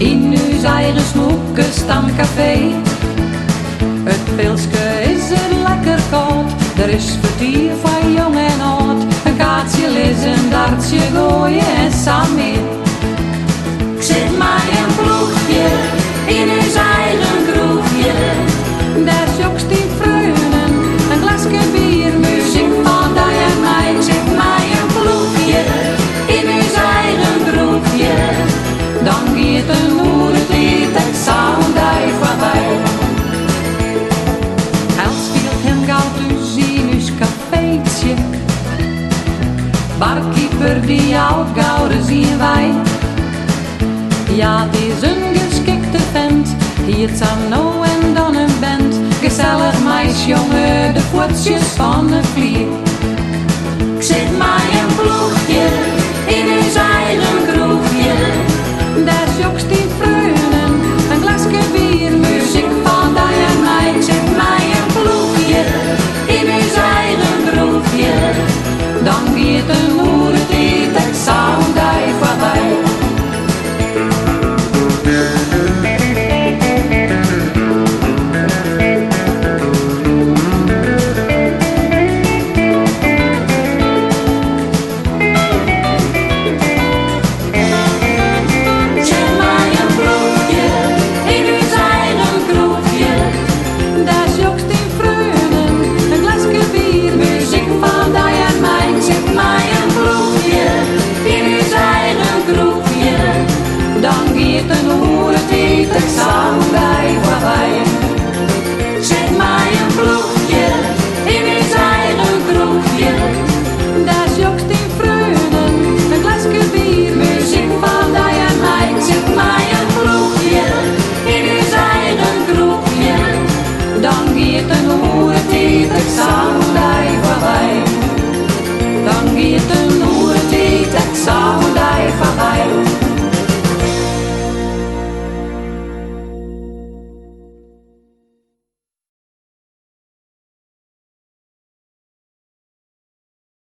in uw eigen smoekenstamcafé. Het pilske is er lekker koud, er is vertier van jong en oud. Een kaartje lezen, een dartje gooien en samen. Ik zit maar een ploegje in uw eigen kroegje. Daar jokst die vreunen, een glasje bier, muziek van die en mij. Ik zit maar een ploegje in uw eigen kroegje. Dan gaat een oertijd het soundij voorbij. Els viel hem gauw dus in uw cafeetje. Barkeeper die al gauw zien wij. Ja, het is een geschikte vent, hier aan nou en dan een band. Gezellig meisje, jongen, de voetjes van een vlieg. Ik zit maar een ploegje in uw eigen kroeg.